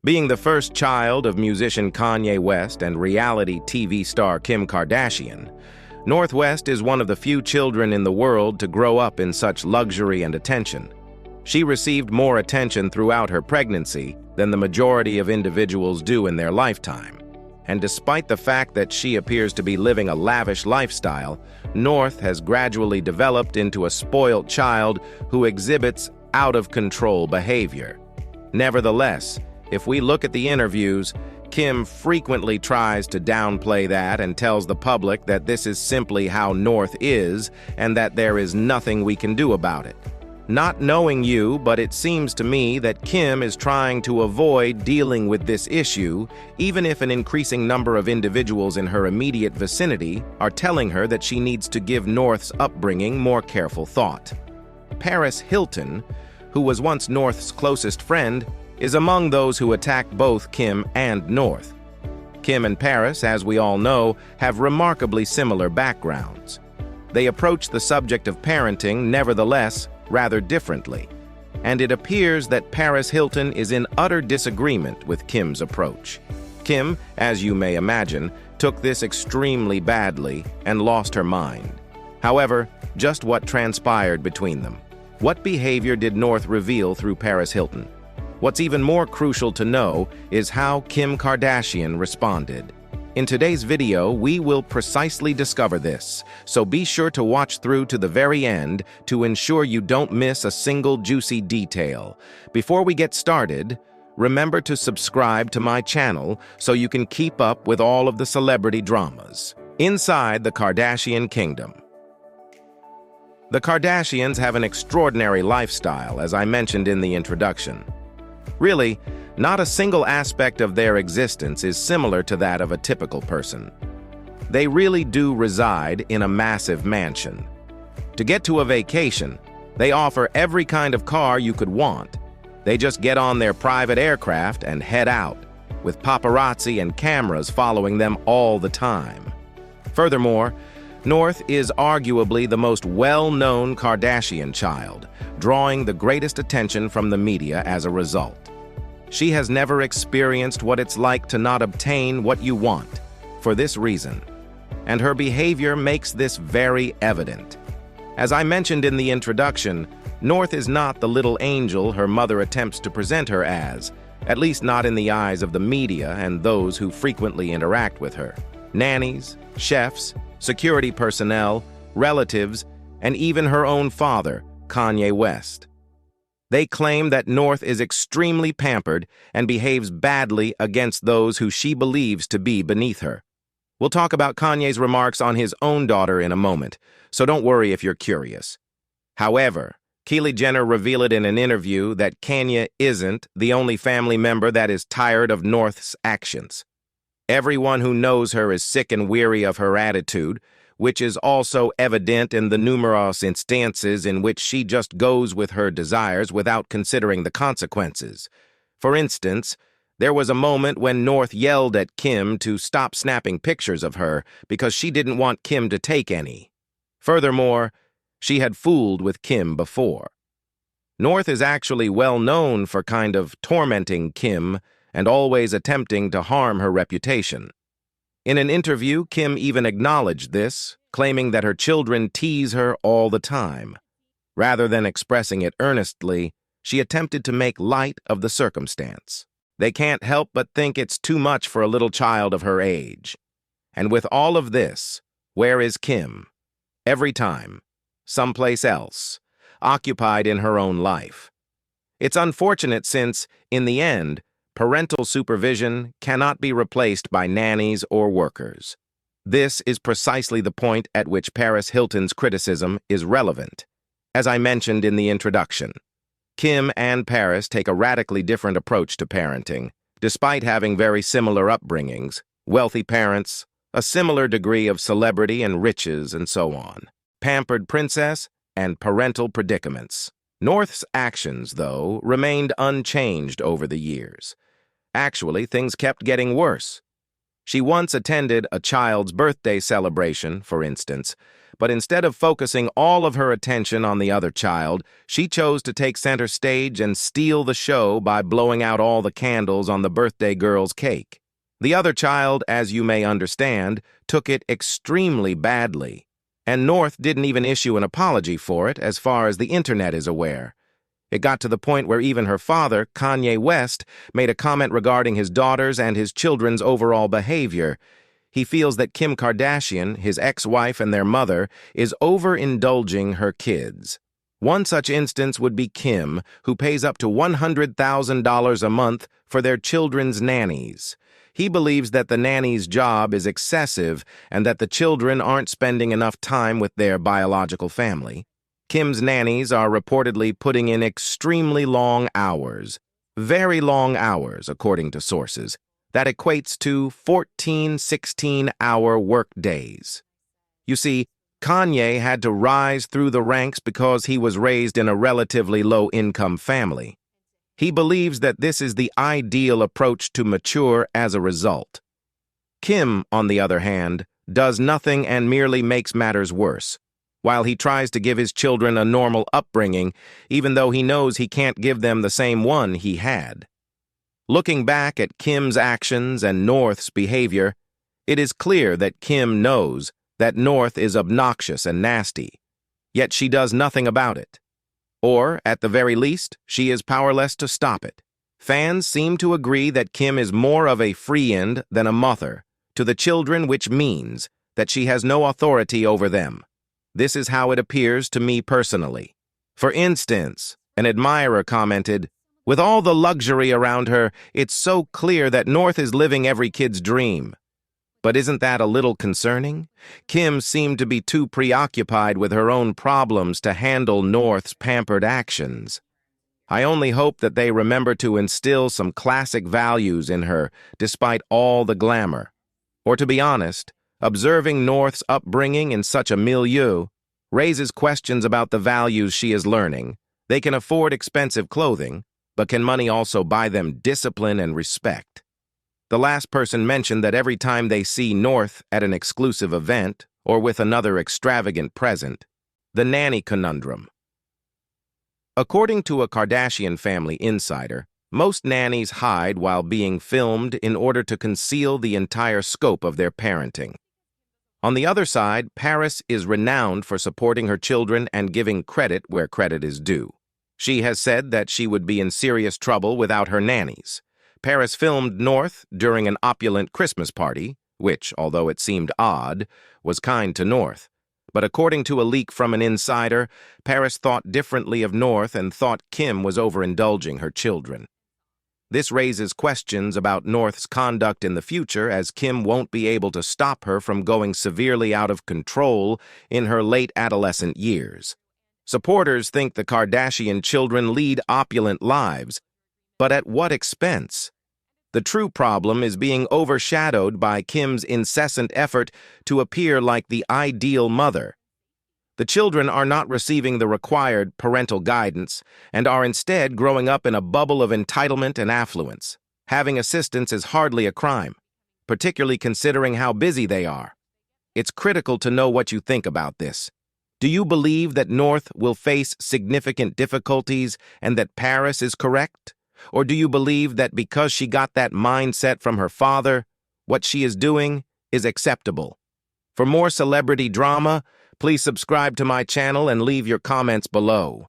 Being the first child of musician Kanye West and reality TV star Kim Kardashian, North West is one of the few children in the world to grow up in such luxury and attention. She received more attention throughout her pregnancy than the majority of individuals do in their lifetime. And despite the fact that she appears to be living a lavish lifestyle, North has gradually developed into a spoiled child who exhibits out-of-control behavior. Nevertheless, if we look at the interviews, Kim frequently tries to downplay that and tells the public that this is simply how North is and that there is nothing we can do about it. Not knowing you, but it seems to me that Kim is trying to avoid dealing with this issue, even if an increasing number of individuals in her immediate vicinity are telling her that she needs to give North's upbringing more careful thought. Paris Hilton, who was once North's closest friend, is among those who attack both Kim and North. Kim and Paris, as we all know, have remarkably similar backgrounds. They approach the subject of parenting, nevertheless, rather differently, and it appears that Paris Hilton is in utter disagreement with Kim's approach. Kim, as you may imagine, took this extremely badly and lost her mind. However, just what transpired between them? What behavior did North reveal through Paris Hilton? What's even more crucial to know is how Kim Kardashian responded. In today's video, we will precisely discover this, so be sure to watch through to the very end to ensure you don't miss a single juicy detail. Before we get started, remember to subscribe to my channel so you can keep up with all of the celebrity dramas. Inside the Kardashian kingdom. The Kardashians have an extraordinary lifestyle, as I mentioned in the introduction. Really, not a single aspect of their existence is similar to that of a typical person. They really do reside in a massive mansion. To get to a vacation, they offer every kind of car you could want. They just get on their private aircraft and head out, with paparazzi and cameras following them all the time. Furthermore, North is arguably the most well-known Kardashian child, drawing the greatest attention from the media as a result. She has never experienced what it's like to not obtain what you want, for this reason, and her behavior makes this very evident. As I mentioned in the introduction, North is not the little angel her mother attempts to present her as, at least not in the eyes of the media and those who frequently interact with her. Nannies, chefs, security personnel, relatives, and even her own father, Kanye West. They claim that North is extremely pampered and behaves badly against those who she believes to be beneath her. We'll talk about Kanye's remarks on his own daughter in a moment, so don't worry if you're curious. However, Kylie Jenner revealed in an interview that Kanye isn't the only family member that is tired of North's actions. Everyone who knows her is sick and weary of her attitude, which is also evident in the numerous instances in which she just goes with her desires without considering the consequences. For instance, there was a moment when North yelled at Kim to stop snapping pictures of her because she didn't want Kim to take any. Furthermore, she had fooled with Kim before. North is actually well known for kind of tormenting Kim and always attempting to harm her reputation. In an interview, Kim even acknowledged this, claiming that her children tease her all the time. Rather than expressing it earnestly, she attempted to make light of the circumstance. They can't help but think it's too much for a little child of her age. And with all of this, where is Kim? Every time, someplace else, occupied in her own life. It's unfortunate since, in the end, parental supervision cannot be replaced by nannies or workers. This is precisely the point at which Paris Hilton's criticism is relevant. As I mentioned in the introduction, Kim and Paris take a radically different approach to parenting, despite having very similar upbringings, wealthy parents, a similar degree of celebrity and riches, and so on. Pampered princess and parental predicaments. North's actions, though, remained unchanged over the years. Actually, things kept getting worse. She once attended a child's birthday celebration, for instance, But instead of focusing all of her attention on the other child, she chose to take center stage and steal the show by blowing out all the candles on the birthday girl's cake. The other child, as you may understand, took it extremely badly. And North didn't even issue an apology for it, as far as the internet is aware. It got to the point where even her father, Kanye West, made a comment regarding his daughters and his children's overall behavior. He feels that Kim Kardashian, his ex-wife and their mother, is overindulging her kids. One such instance would be Kim, who pays up to $100,000 a month for their children's nannies. He believes that the nanny's job is excessive and that the children aren't spending enough time with their biological family. Kim's nannies are reportedly putting in extremely long hours. Very long hours, according to sources. That equates to 14, 16-hour work days. You see, Kanye had to rise through the ranks because he was raised in a relatively low-income family. He believes that this is the ideal approach to mature as a result. Kim, on the other hand, does nothing and merely makes matters worse, while he tries to give his children a normal upbringing, even though he knows he can't give them the same one he had. Looking back at Kim's actions and North's behavior, it is clear that Kim knows that North is obnoxious and nasty, yet she does nothing about it. Or, at the very least, she is powerless to stop it. Fans seem to agree that Kim is more of a friend than a mother to the children, which means that she has no authority over them. This is how it appears to me personally. For instance, an admirer commented, "With all the luxury around her, it's so clear that North is living every kid's dream." But isn't that a little concerning? Kim seemed to be too preoccupied with her own problems to handle North's pampered actions. I only hope that they remember to instill some classic values in her, despite all the glamour. Or to be honest, observing North's upbringing in such a milieu raises questions about the values she is learning. They can afford expensive clothing, but can money also buy them discipline and respect? The last person mentioned that every time they see North at an exclusive event or with another extravagant present, the nanny conundrum. According to a Kardashian family insider, most nannies hide while being filmed in order to conceal the entire scope of their parenting. On the other side, Paris is renowned for supporting her children and giving credit where credit is due. She has said that she would be in serious trouble without her nannies. Paris filmed North during an opulent Christmas party, which, although it seemed odd, was kind to North. But according to a leak from an insider, Paris thought differently of North and thought Kim was overindulging her children. This raises questions about North's conduct in the future, as Kim won't be able to stop her from going severely out of control in her late adolescent years. Supporters think the Kardashian children lead opulent lives, but at what expense? The true problem is being overshadowed by Kim's incessant effort to appear like the ideal mother. The children are not receiving the required parental guidance and are instead growing up in a bubble of entitlement and affluence. Having assistance is hardly a crime, particularly considering how busy they are. It's critical to know what you think about this. Do you believe that North will face significant difficulties and that Paris is correct? Or do you believe that because she got that mindset from her father, what she is doing is acceptable? For more celebrity drama, please subscribe to my channel and leave your comments below.